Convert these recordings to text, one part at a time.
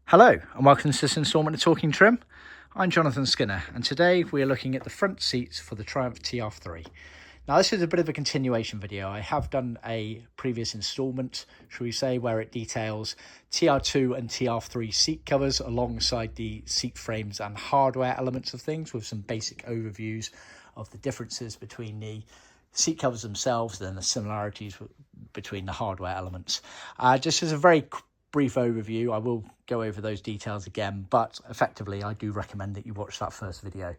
Hello and welcome to this instalment of Talking Trim. I'm Jonathon Skinner and today we are looking at the front seats for the Triumph TR3. Now this is a bit of a continuation video. I have done a previous instalment, shall we say, where it details TR2 and TR3 seat covers alongside the seat frames and hardware elements of things with some basic overviews of the differences between the seat covers themselves and the similarities between the hardware elements. Just as a very brief overview, I will go over those details again, but effectively I do recommend that you watch that first video.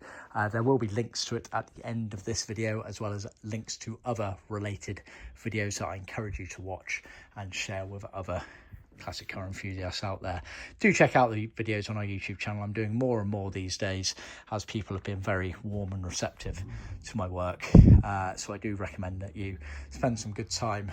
There will be links to it at the end of this video, as well as links to other related videos that I encourage you to watch and share with other classic car enthusiasts out there. Do check out the videos on our YouTube channel. I'm doing more and more these days as people have been very warm and receptive to my work, so I do recommend that you spend some good time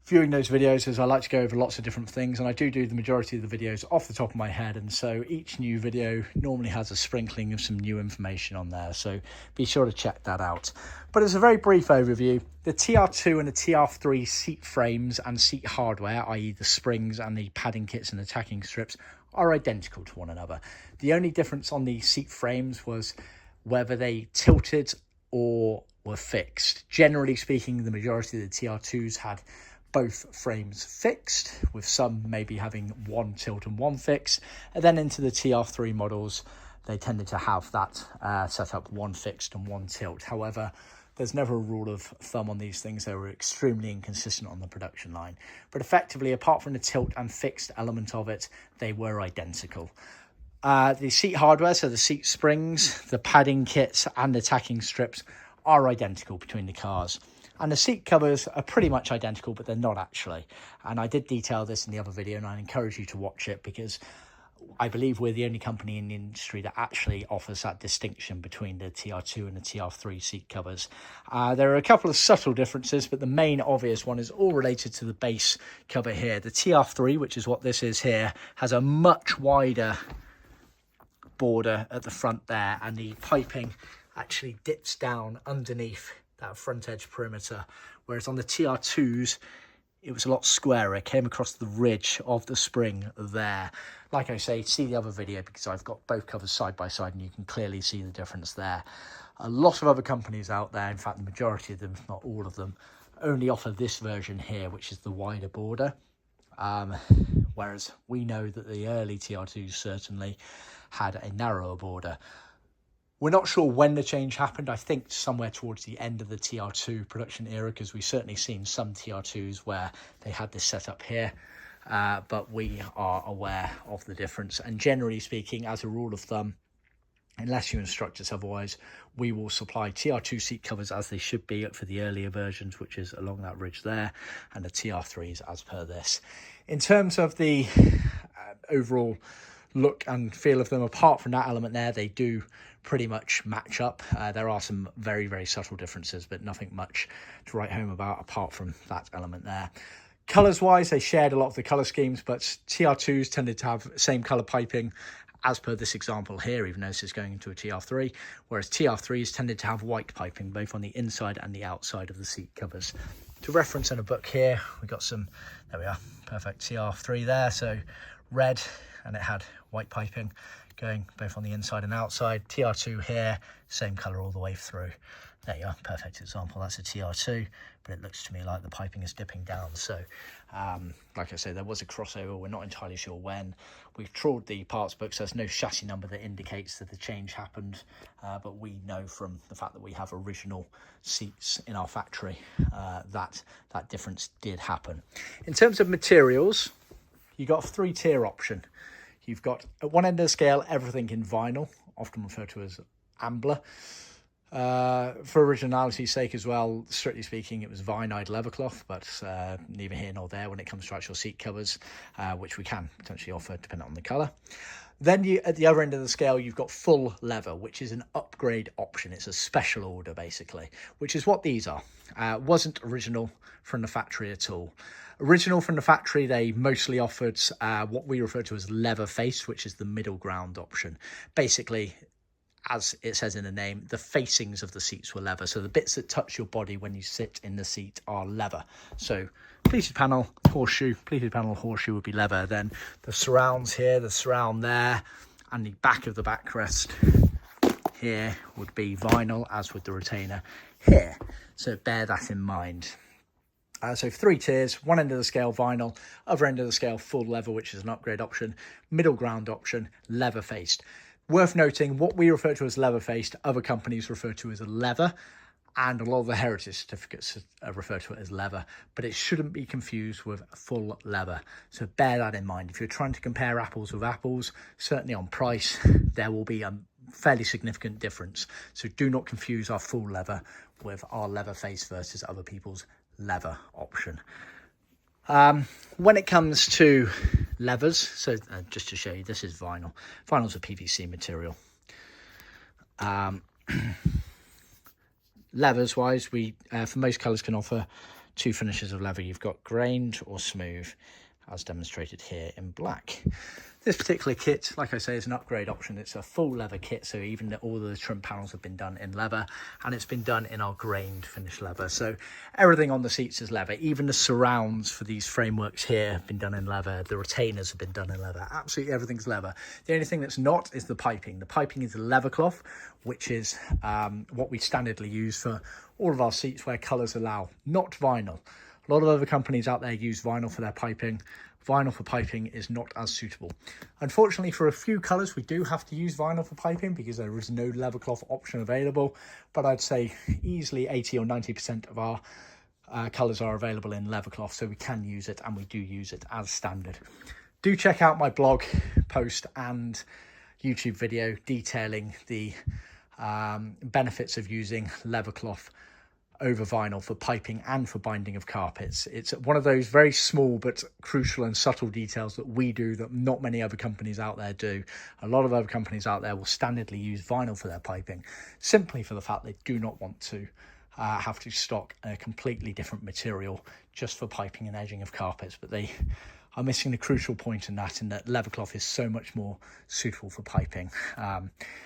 viewing those videos, as I like to go over lots of different things, and I do the majority of the videos off the top of my head, and so each new video normally has a sprinkling of some new information on there, so be sure to check that out. But as a very brief overview, the TR2 and the TR3 seat frames and seat hardware, i.e. the springs and the padding kits and the tacking strips, are identical to one another. The only difference on the seat frames was whether they tilted or were fixed. Generally speaking, the majority of the TR2s had both frames fixed, with some maybe having one tilt and one fix, and then into the TR3 models they tended to have that set up, one fixed and one tilt. However, there's never a rule of thumb on these things. They were extremely inconsistent on the production line, but effectively, apart from the tilt and fixed element of it, they were identical. The seat hardware, so the seat springs, the padding kits and the tacking strips, are identical between the cars. And the seat covers are pretty much identical, but they're not actually. And I did detail this in the other video, and I encourage you to watch it because I believe we're the only company in the industry that actually offers that distinction between the TR2 and the TR3 seat covers. There are a couple of subtle differences, but the main obvious one is all related to the base cover here. The TR3, which is what this is here, has a much wider border at the front there, and the piping actually dips down underneath that front edge perimeter, whereas on the TR2s it was a lot squarer. It came across the ridge of the spring there. Like I say, see the other video because I've got both covers side by side and you can clearly see the difference there. A lot of other companies out there, in fact the majority of them, if not all of them, only offer this version here, which is the wider border, whereas we know that the early TR2s certainly had a narrower border. We're not sure when the change happened. I think somewhere towards the end of the TR2 production era, because we've certainly seen some TR2s where they had this set up here, but we are aware of the difference. And generally speaking, as a rule of thumb, unless you instruct us otherwise, we will supply TR2 seat covers as they should be for the earlier versions, which is along that ridge there, and the TR3s as per this. In terms of the overall look and feel of them, apart from that element there, they do pretty much match up. There are some very, very subtle differences, but nothing much to write home about apart from that element there. Colours wise, they shared a lot of the colour schemes, but TR2s tended to have same colour piping as per this example here, even though this is going into a TR3, whereas TR3s tended to have white piping both on the inside and the outside of the seat covers. To reference in a book here, we got some, there we are, perfect TR3 there, so red, and it had white piping going both on the inside and outside. TR2 here, same colour all the way through. There you are, perfect example. That's a TR2, but it looks to me like the piping is dipping down. So, like I say, there was a crossover. We're not entirely sure when. We've trawled the parts books. There's no chassis number that indicates that the change happened, but we know from the fact that we have original seats in our factory that that difference did happen. In terms of materials, you got a 3-tier option. You've got at one end of the scale everything in vinyl, often referred to as ambler. For originality's sake as well, strictly speaking, it was vinide leathercloth, but neither here nor there when it comes to actual seat covers, which we can potentially offer depending on the colour. Then at the other end of the scale, you've got full leather, which is an upgrade option. It's a special order, basically, which is what these are. Wasn't original from the factory at all. Original from the factory, they mostly offered what we refer to as leatherfaced, which is the middle ground option. Basically, as it says in the name, the facings of the seats were leather. So the bits that touch your body when you sit in the seat are leather. So pleated panel, horseshoe. Pleated panel, horseshoe would be leather. Then the surrounds here, the surround there, and the back of the backrest here would be vinyl, as with the retainer here. So bear that in mind. So 3 tiers, one end of the scale vinyl, other end of the scale full leather, which is an upgrade option, middle ground option, leather faced. Worth noting, what we refer to as leather faced, other companies refer to as a leather, and a lot of the heritage certificates refer to it as leather, but it shouldn't be confused with full leather. So bear that in mind. If you're trying to compare apples with apples, certainly on price, there will be a fairly significant difference. So do not confuse our full leather with our leather face versus other people's leather option. When it comes to leathers, so just to show you, this is vinyl. Vinyl's a PVC material. Leathers wise, we for most colours can offer 2 finishes of leather. You've got grained or smooth, as demonstrated here in black. This particular kit, like I say, is an upgrade option. It's a full leather kit, so even all the trim panels have been done in leather, and it's been done in our grained finish leather. So everything on the seats is leather. Even the surrounds for these frameworks here have been done in leather. The retainers have been done in leather. Absolutely everything's leather. The only thing that's not is the piping. The piping is leathercloth, which is what we standardly use for all of our seats where colours allow, not vinyl. A lot of other companies out there use vinyl for their piping. Vinyl for piping is not as suitable. Unfortunately, for a few colours, we do have to use vinyl for piping because there is no leathercloth option available. But I'd say easily 80 or 90% of our colours are available in leathercloth, so we can use it, and we do use it as standard. Do check out my blog post and YouTube video detailing the benefits of using leathercloth over vinyl for piping and for binding of carpets. It's one of those very small but crucial and subtle details that we do that not many other companies out there do. A lot of other companies out there will standardly use vinyl for their piping, simply for the fact they do not want to have to stock a completely different material just for piping and edging of carpets. But they are missing the crucial point in that leathercloth is so much more suitable for piping.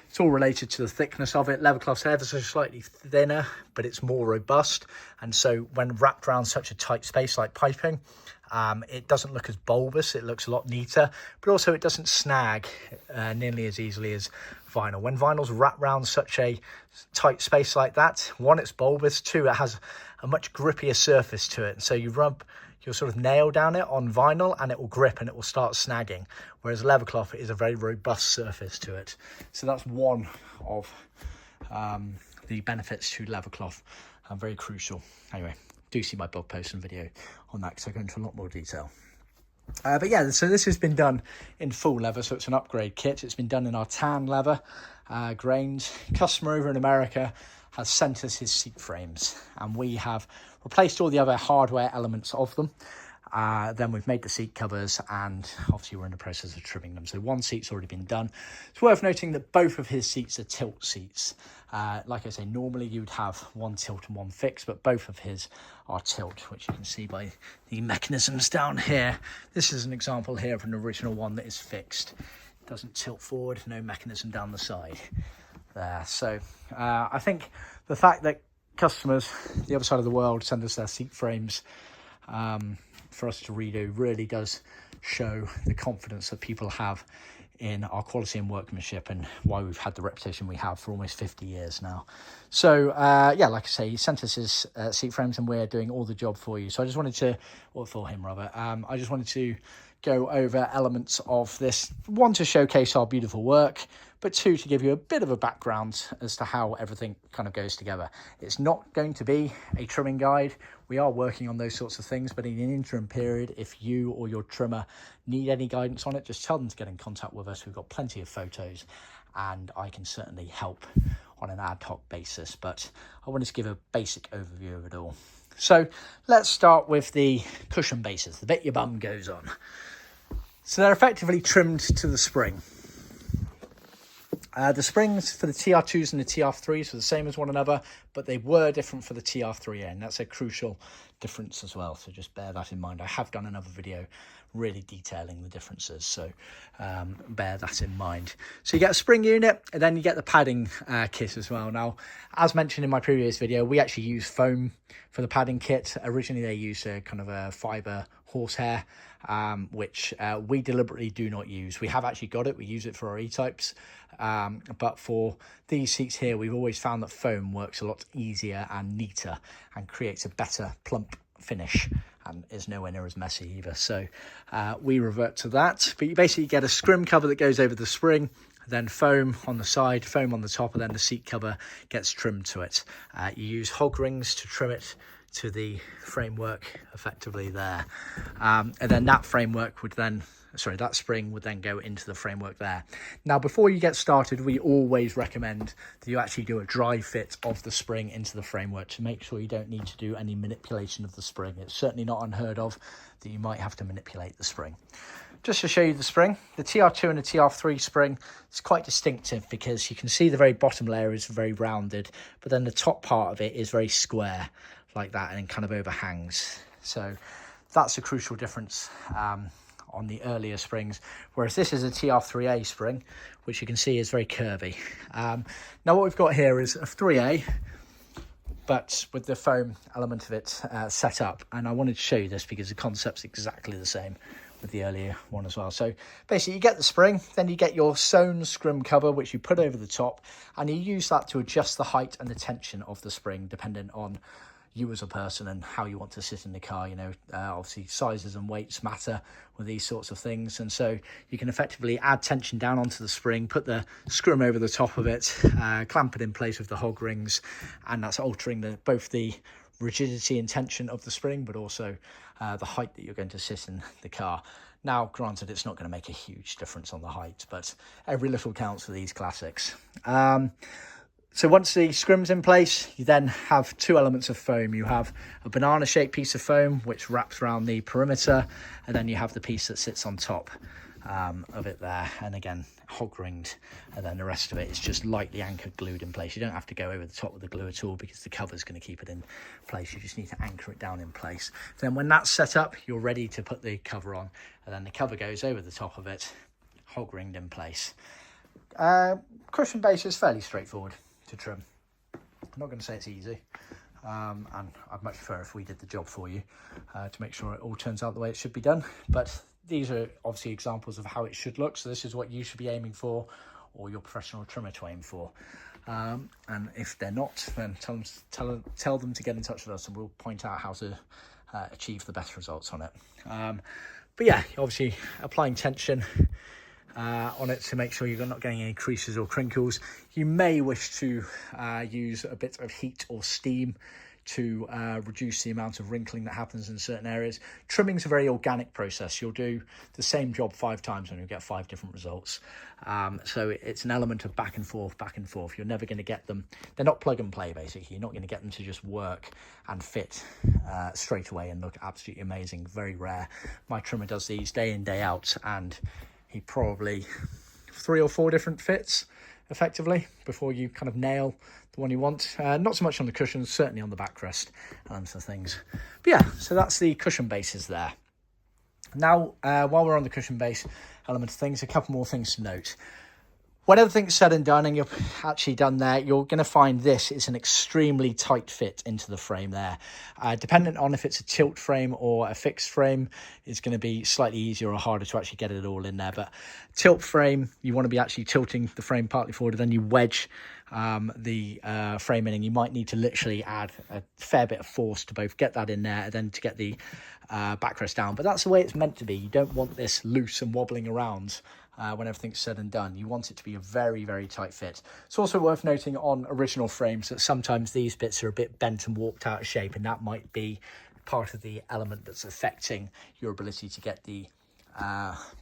It's all related to the thickness of it. Leathercloth's ever so slightly thinner, but it's more robust. And so when wrapped around such a tight space like piping, it doesn't look as bulbous. It looks a lot neater, but also it doesn't snag nearly as easily as vinyl. When vinyl's wrapped around such a tight space like that, 1, it's bulbous, 2, it has a much grippier surface to it. And so you rub your sort of nail down it on vinyl and it will grip and it will start snagging, whereas leathercloth is a very robust surface to it. So that's one of the benefits to leathercloth, and very crucial. Anyway, do see my blog post and video on that because I go into a lot more detail. But yeah, so this has been done in full leather, so it's an upgrade kit. It's been done in our tan leather grains. Customer over in America has sent us his seat frames, and we have replaced all the other hardware elements of them. Then we've made the seat covers, and obviously we're in the process of trimming them. So 1 seat's already been done. It's worth noting that both of his seats are tilt seats. Like I say, normally you would have 1 tilt and 1 fixed, but both of his are tilt, which you can see by the mechanisms down here. This is an example here of an original one that is fixed. It doesn't tilt forward, no mechanism down the side there. So I think the fact that customers, the other side of the world, send us their seat frames for us to redo really does show the confidence that people have in our quality and workmanship, and why we've had the reputation we have for almost 50 years now. So yeah, like I say, he sent us his seat frames, and we're doing all the job for you. So I just wanted to, or for him rather, I just wanted to go over elements of this. 1, to showcase our beautiful work, but 2, to give you a bit of a background as to how everything kind of goes together. It's not going to be a trimming guide. We are working on those sorts of things, but in an interim period, if you or your trimmer need any guidance on it, just tell them to get in contact with us. We've got plenty of photos, and I can certainly help on an ad hoc basis, but I wanted to give a basic overview of it all. So let's start with the cushion bases, the bit your bum goes on. So they're effectively trimmed to the spring. The springs for the TR2s and the TR3s are the same as one another, but they were different for the TR3A, and that's a crucial difference as well, so just bear that in mind. I have done another video really detailing the differences, so bear that in mind. So you get a spring unit, and then you get the padding kit as well. Now, as mentioned in my previous video, we actually use foam for the padding kit. Originally they used a kind of a fibre horsehair, which we deliberately do not use. We have actually got it, we use it for our E-types, but for these seats here, we've always found that foam works a lot easier and neater and creates a better plump finish and is nowhere near as messy either. So we revert to that, but you basically get a scrim cover that goes over the spring, then foam on the side, foam on the top, and then the seat cover gets trimmed to it. You use hog rings to trim it to the framework effectively there, and then that framework would then, sorry, that spring would then go into the framework there. Now, before you get started, we always recommend that you actually do a dry fit of the spring into the framework to make sure you don't need to do any manipulation of the spring. It's certainly not unheard of that you might have to manipulate the spring. Just to show you the spring, the TR2 and the TR3 spring is quite distinctive because you can see the very bottom layer is very rounded, but then the top part of it is very square like that and kind of overhangs. So that's a crucial difference on the earlier springs, whereas this is a TR3A spring, which you can see is very curvy. Now what we've got here is a 3A, but with the foam element of it set up, and I wanted to show you this because the concept's exactly the same with the earlier one as well. So basically you get the spring, then you get your sewn scrim cover, which you put over the top, and you use that to adjust the height and the tension of the spring dependent on you as a person and how you want to sit in the car. You know, obviously sizes and weights matter with these sorts of things, and so you can effectively add tension down onto the spring, put the scrim over the top of it, clamp it in place with the hog rings, and that's altering both the rigidity and tension of the spring, but also the height that you're going to sit in the car. Now, granted, it's not going to make a huge difference on the height, but every little counts for these classics. So once the scrim's in place, you then have two elements of foam. You have a banana-shaped piece of foam, which wraps around the perimeter, and then you have the piece that sits on top of it there, and again, hog-ringed, and then the rest of it is just lightly anchored, glued in place. You don't have to go over the top with the glue at all because the cover's going to keep it in place. You just need to anchor it down in place. Then when that's set up, you're ready to put the cover on, and then the cover goes over the top of it, hog-ringed in place. Cushion base is fairly straightforward to trim. I'm not going to say it's easy, and I'd much prefer if we did the job for you to make sure it all turns out the way it should be done, but these are obviously examples of how it should look, so this is what you should be aiming for, or your professional trimmer to aim for. And if they're not, then tell them to get in touch with us and we'll point out how to achieve the best results on it. But yeah, obviously applying tension on it to make sure you're not getting any creases or crinkles. You may wish to use a bit of heat or steam to reduce the amount of wrinkling that happens in certain areas. Trimming's a very organic process. You'll do the same job 5 times and you'll get 5 different results. So it's an element of back and forth, back and forth. You're never going to get them. They're not plug and play, basically. You're not going to get them to just work and fit straight away and look absolutely amazing. Very rare. My trimmer does these day in, day out, and he probably 3 or 4 different fits effectively before you kind of nail the one you want. Not so much on the cushions, certainly on the backrest and some things. But yeah, so that's the cushion bases there. Now, while we're on the cushion base element of things, a couple more things to note. When everything's said and done and you're actually done there, you're going to find this is an extremely tight fit into the frame there. Dependent on if it's a tilt frame or a fixed frame, it's going to be slightly easier or harder to actually get it all in there. But tilt frame, you want to be actually tilting the frame partly forward, and then you wedge the frame in, and you might need to literally add a fair bit of force to both get that in there and then to get the backrest down. But that's the way it's meant to be. You don't want this loose and wobbling around when everything's said and done. You want it to be a very, very tight fit. It's also worth noting on original frames that sometimes these bits are a bit bent and warped out of shape, and that might be part of the element that's affecting your ability to get the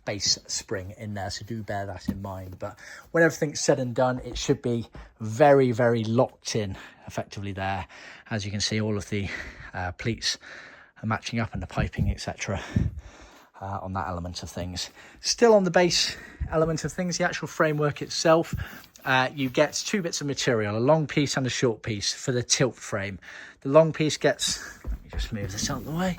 base spring in there, so do bear that in mind. But when everything's said and done, it should be very, very locked in effectively there. As you can see, all of the pleats are matching up and the piping, etc. On that element of things. Still on the base element of things, the actual framework itself, you get two bits of material, a long piece and a short piece for the tilt frame. The long piece gets, let me just move this out of the way.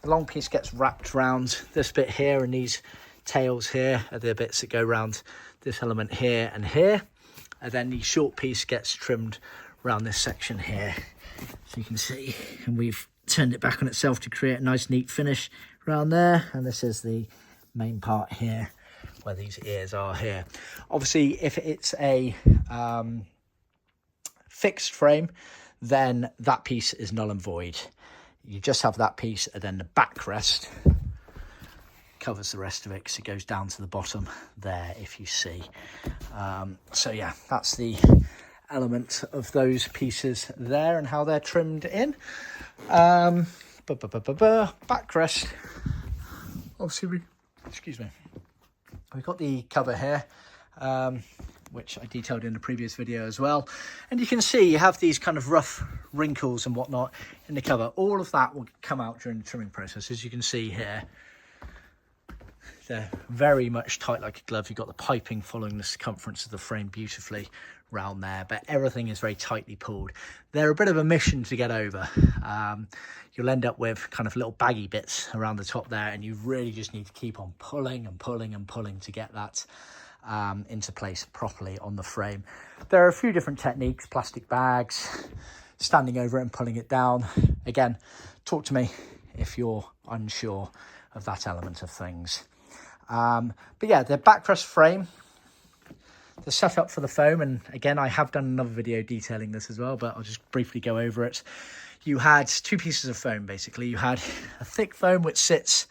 The long piece gets wrapped around this bit here, and these tails here are the bits that go around this element here and here. And then the short piece gets trimmed around this section here. So you can see, and we've turned it back on itself to create a nice neat finish around there. And this is the main part here where these ears are here. Obviously, if it's a fixed frame, then that piece is null and void. You just have that piece, and then the backrest covers the rest of it because it goes down to the bottom there, if you see. So yeah, that's the element of those pieces there and how they're trimmed in. Backrest, obviously, excuse me, we've got the cover here, which I detailed in the previous video as well, and you can see you have these kind of rough wrinkles and whatnot in the cover. All of that will come out during the trimming process. As you can see here, they're very much tight like a glove. You've got the piping following the circumference of the frame beautifully round there, but everything is very tightly pulled. They're a bit of a mission to get over. You'll end up with kind of little baggy bits around the top there, and you really just need to keep on pulling and pulling and pulling to get that into place properly on the frame. There are a few different techniques: plastic bags, standing over it and pulling it down. Again, talk to me if you're unsure of that element of things. But yeah, the backrest frame, the setup for the foam, and again, I have done another video detailing this as well, but I'll just briefly go over it. You had two pieces of foam, basically. You had a thick foam which sits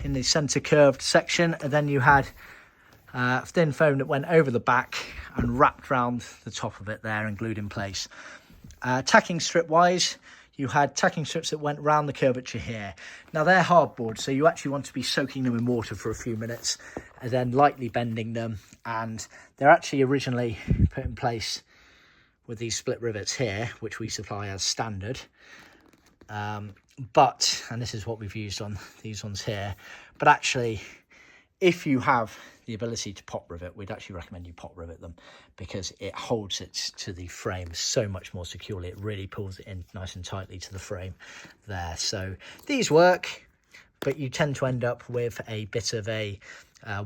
in the center curved section, and then you had thin foam that went over the back and wrapped around the top of it there and glued in place. Tacking strip wise, you had tacking strips that went round the curvature here. Now they're hardboard, so you actually want to be soaking them in water for a few minutes and then lightly bending them. And they're actually originally put in place with these split rivets here, which we supply as standard. And this is what we've used on these ones here. But actually, if you have the ability to pop rivet, we'd actually recommend you pop rivet them, because it holds it to the frame so much more securely. It really pulls it in nice and tightly to the frame there. So these work, but you tend to end up with a bit of a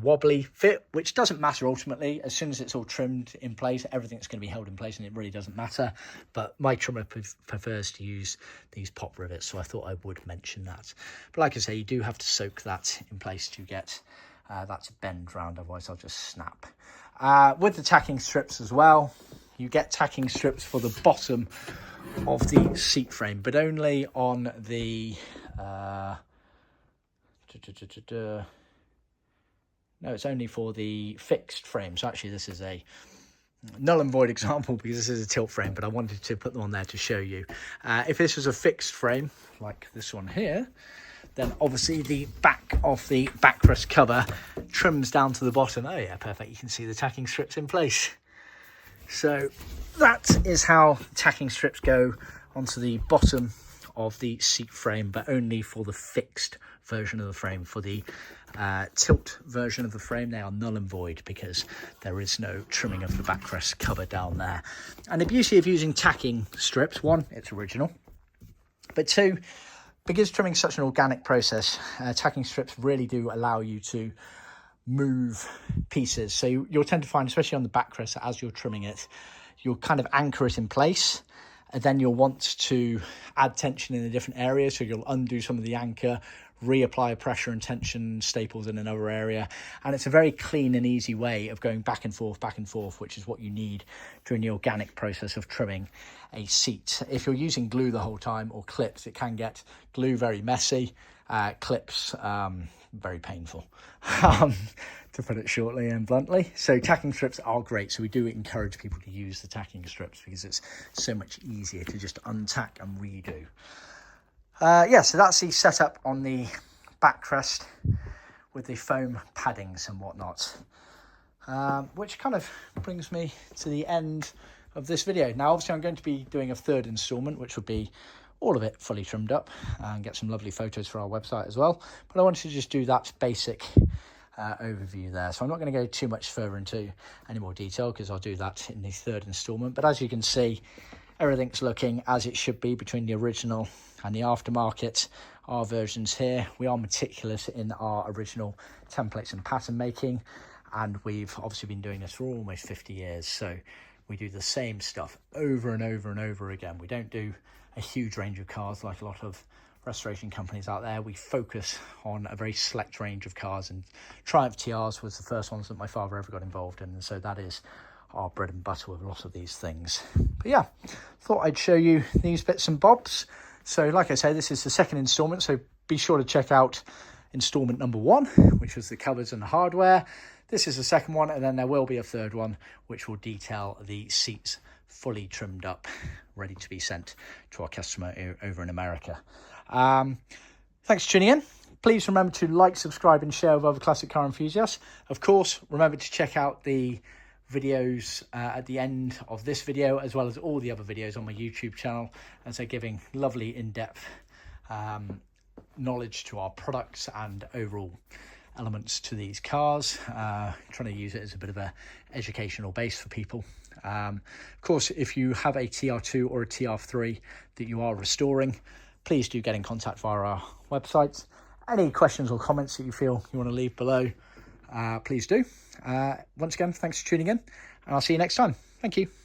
wobbly fit, which doesn't matter ultimately. As soon as it's all trimmed in place, everything's going to be held in place, and it really doesn't matter. But my trimmer prefers to use these pop rivets, so I thought I would mention that. But like I say, you do have to soak that in place to get that to bend round, otherwise I'll just snap. With the tacking strips as well, you get tacking strips for the bottom of the seat frame, but only on the no, it's only for the fixed frame. So actually this is a null and void example because this is a tilt frame, but I wanted to put them on there to show you. If this was a fixed frame like this one here, then obviously the back of the backrest cover trims down to the bottom. Oh yeah, perfect. You can see the tacking strips in place. So that is how tacking strips go onto the bottom of the seat frame, but only for the fixed version of the frame. For the tilt version of the frame, they are null and void because there is no trimming of the backrest cover down there. And the beauty of using tacking strips, one, it's original, but two, because trimming is such an organic process, tacking strips really do allow you to move pieces. So you'll tend to find, especially on the backrest, as you're trimming it, you'll kind of anchor it in place, and then you'll want to add tension in a different area. So you'll undo some of the anchor, reapply pressure and tension staples in another area. And it's a very clean and easy way of going back and forth, which is what you need during the organic process of trimming a seat. If you're using glue the whole time or clips, it can get glue very messy, clips very painful, to put it shortly and bluntly. So tacking strips are great. So we do encourage people to use the tacking strips because it's so much easier to just untack and redo. Yeah, so that's the setup on the backrest with the foam paddings and whatnot, which kind of brings me to the end of this video. Now, obviously, I'm going to be doing a third installment, which will be all of it fully trimmed up and get some lovely photos for our website as well. But I wanted to just do that basic overview there. So I'm not going to go too much further into any more detail because I'll do that in the third installment. But as you can see, everything's looking as it should be between the original and the aftermarket. Our versions here, we are meticulous in our original templates and pattern making, and we've obviously been doing this for almost 50 years. So we do the same stuff over and over and over again. We don't do a huge range of cars like a lot of restoration companies out there. We focus on a very select range of cars, and Triumph TRs was the first ones that my father ever got involved in, and so that is our bread and butter with a lot of these things. But yeah, thought I'd show you these bits and bobs. So like I say, this is the second installment, so be sure to check out installment number 1, which was the covers and the hardware. This is the second one, and then there will be a third one which will detail the seats fully trimmed up, ready to be sent to our customer over in America. Thanks for tuning in. Please remember to like, subscribe and share with other classic car enthusiasts. Of course, remember to check out the videos at the end of this video, as well as all the other videos on my YouTube channel, and so giving lovely in-depth knowledge to our products and overall elements to these cars, trying to use it as a bit of a educational base for people. Of course, if you have a TR2 or a TR3 that you are restoring, please do get in contact via our websites. Any questions or comments that you feel you want to leave below, please do. Once again, thanks for tuning in, and I'll see you next time. Thank you.